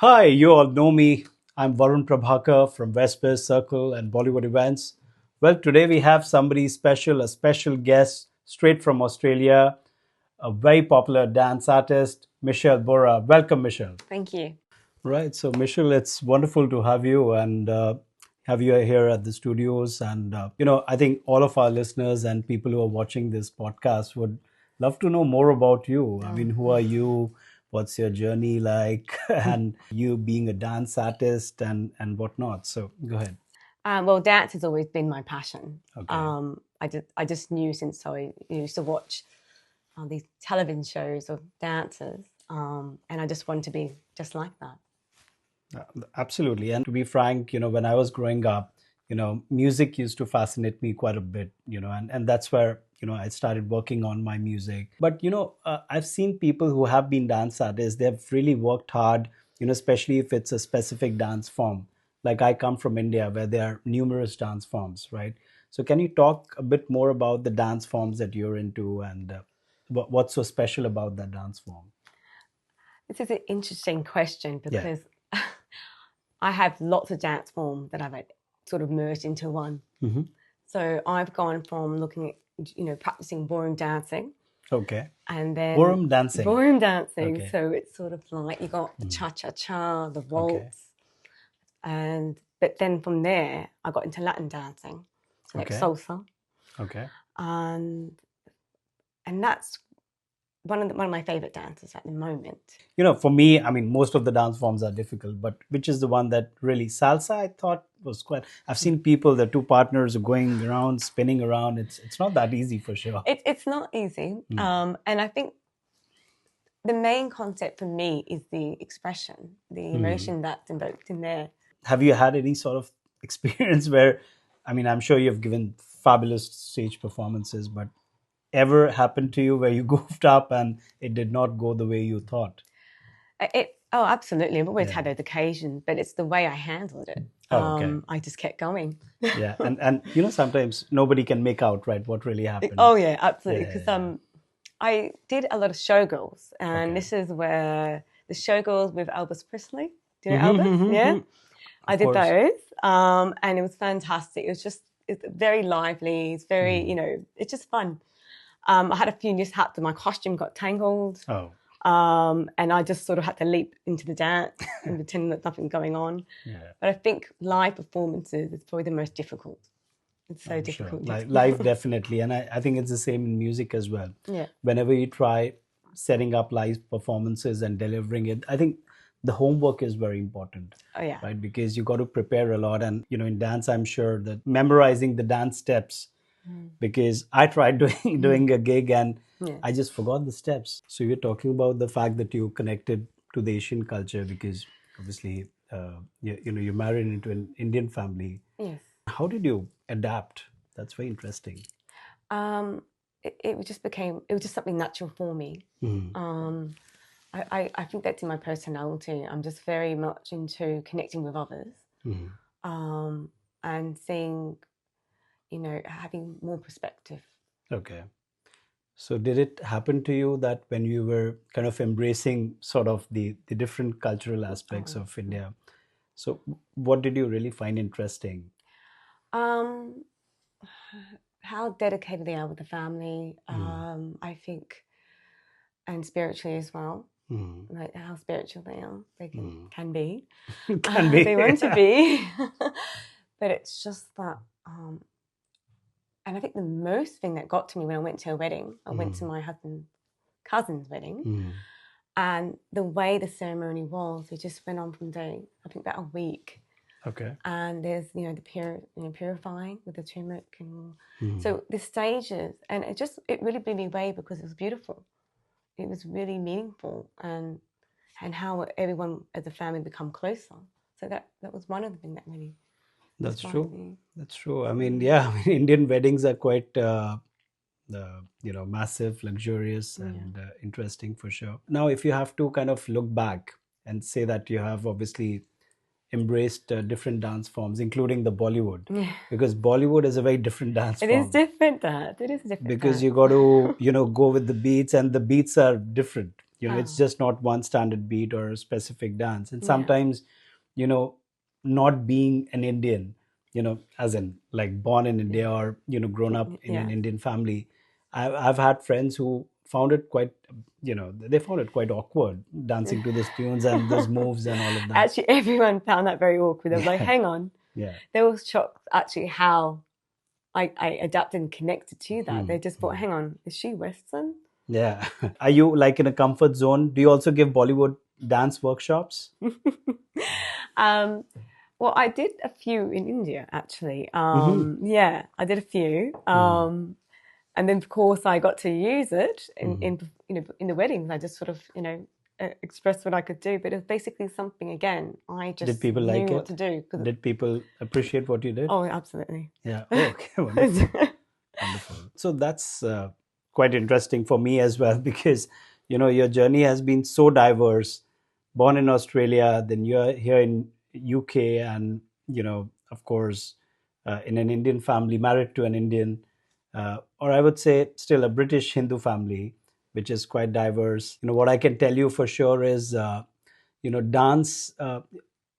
Hi, you all know me. I'm Varun Prabhakar from WestBizCircle and Bollywood Events. Well, today we have somebody special, a special guest straight from Australia, a very popular dance artist, Michelle Borah. Welcome, Michelle. Thank you. Right. So, Michelle, it's wonderful to have you and have you here at the studios. And, I think all of our listeners and people who are watching this podcast would love to know more about you. I mean, who are you? What's your journey like? And you being a dance artist and whatnot. So, go ahead. Well, dance has always been my passion. Okay. I just knew since I used to watch these television shows of dancers, and I just wanted to be just like that. Absolutely. And to be frank, when I was growing up, music used to fascinate me quite a bit, and that's where, I started working on my music. But, I've seen people who have been dance artists, they've really worked hard, especially if it's a specific dance form. Like I come from India where there are numerous dance forms, right? So can you talk a bit more about the dance forms that you're into and what's so special about that dance form? This is an interesting question Yeah. because I have lots of dance forms that I've sort of merged into one. Hmm. So I've gone from looking at, practicing ballroom dancing, Okay. and then Ballroom dancing. Ballroom dancing. Okay. So it's sort of like you got the cha-cha-cha, the Okay. waltz, but then from there I got into Latin dancing, like Okay. salsa, Okay. and that's one of my favorite dances at the moment. For me, I mean, most of the dance forms are difficult, but which is the one that really salsa? I thought was quite. I've seen people, the two partners are going around, spinning around. It's not that easy for sure. It's not easy, and I think the main concept for me is the expression, the emotion that's invoked in there. Have you had any sort of experience where, I mean, I'm sure you've given fabulous stage performances, but ever happened to you where you goofed up and it did not go the way you thought? Oh, absolutely. I've always had those occasions, but it's the way I handled it. Oh, okay. I just kept going. Yeah, and sometimes nobody can make out right what really happened. Oh yeah, absolutely. Yeah, Because I did a lot of showgirls, and Okay. this is where the showgirls with Elvis Presley. Do you know Elvis? Yeah, I did course. those, and it was fantastic. It's very lively. It's very it's just fun. I had a few mishaps, and my costume got tangled. Oh, And I just sort of had to leap into the dance and pretend that nothing's going on. yeah. But I think live performances is probably the most difficult. It's so Sure. difficult. Live definitely, and I think it's the same in music as well. Yeah. Whenever you try setting up live performances and delivering it, I think the homework is very important. Oh yeah. Right, because you got to prepare a lot, and in dance, I'm sure that memorizing the dance steps. Because I tried doing a gig and Yeah. I just forgot the steps. So you're talking about the fact that you connected to the Asian culture because obviously you're married into an Indian family. Yes. How did you adapt? That's very interesting. It was just something natural for me. I think that's in my personality. I'm just very much into connecting with others, and seeing, having more perspective. Okay. So did it happen to you that when you were kind of embracing sort of the different cultural aspects of India, so what did you really find interesting? Um, how dedicated they are with the family. I think, and spiritually as well. Like how spiritual they can be. Can be. They want to be. But it's just that, and I think the most thing that got to me when I went to a wedding, I went to my husband's cousin's wedding, and the way the ceremony was, it just went on from day, I think about a week. Okay. And there's the purifying with the turmeric, and so the stages, and it really blew me away because it was beautiful. It was really meaningful, and how everyone as a family become closer. So that was one of the things that really. That's inspired true. me. That's true. I mean, yeah, I mean, Indian weddings are quite, massive, luxurious, and interesting for sure. Now, if you have to kind of look back and say that you have obviously embraced different dance forms, including the Bollywood, because Bollywood is a very different dance It form. is different, Dad. It is different. Because you got to, go with the beats, and the beats are different. It's just not one standard beat or a specific dance. And Yeah. sometimes, not being an Indian, as in like born in India or, grown up in an Yeah. Indian family, I've had friends who found it quite, they found it quite awkward dancing to those tunes and those moves and all of that. Actually, everyone found that very awkward. They were like, hang on. Yeah. They were shocked actually how I adapted and connected to that. They just thought, hang on, is she Western? Yeah. Are you like in a comfort zone? Do you also give Bollywood dance workshops? Well, I did a few in India, actually. Yeah, I did a few. And then, of course, I got to use it in the weddings. I just sort of, expressed what I could do. But it was basically something, again, I just Did people knew like it? what to do. Did people appreciate what you did? Oh, absolutely. Yeah. Oh, okay. Wonderful. Wonderful. So that's quite interesting for me as well, because, your journey has been so diverse. Born in Australia, then you're here in UK, and, of course, in an Indian family, married to an Indian, or I would say still a British Hindu family, which is quite diverse. What I can tell you for sure is, dance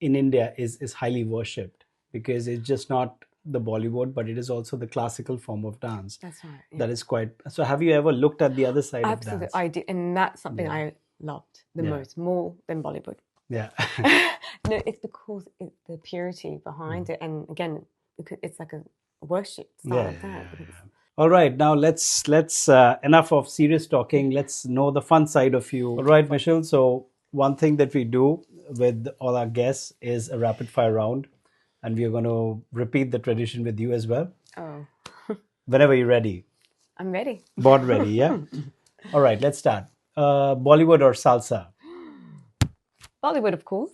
in India is highly worshipped, because it's just not the Bollywood, but it is also the classical form of dance. That's right. Yeah. That is quite. So, have you ever looked at the other side Absolutely, of dance? I did, and that's something I loved the most, more than Bollywood. Yeah. No, it's because it's the purity behind it, and again, it's like a worship style of that. All right, now let's enough of serious talking. Let's know the fun side of you. All right, Michelle. So one thing that we do with all our guests is a rapid fire round, and we are going to repeat the tradition with you as well. Oh. Whenever you're ready. I'm ready. Board ready, yeah? All right, let's start. Bollywood or salsa? Bollywood, of course.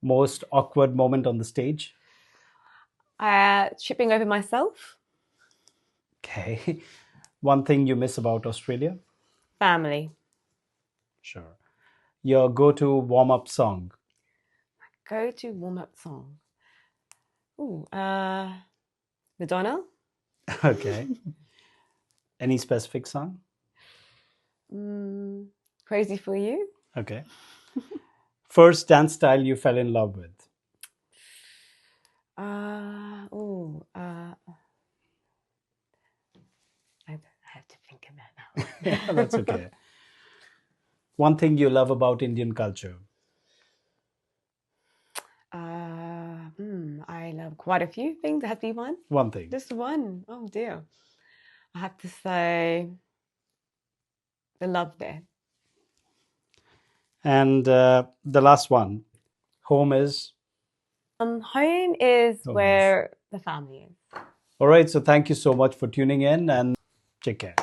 Most awkward moment on the stage? Tripping over myself. Okay. One thing you miss about Australia? Family. Sure. Your go-to warm-up song? Go-to warm-up song. Ooh, Madonna. Okay. Any specific song? Crazy for You. Okay. First dance style you fell in love with? I have to think about that. Yeah, that's okay. One thing you love about Indian culture? I love quite a few things. It has to be one. One thing. Just one. Oh dear. I have to say the love there. And the last one, home is? Home is where the family is. All right. So thank you so much for tuning in, and take care.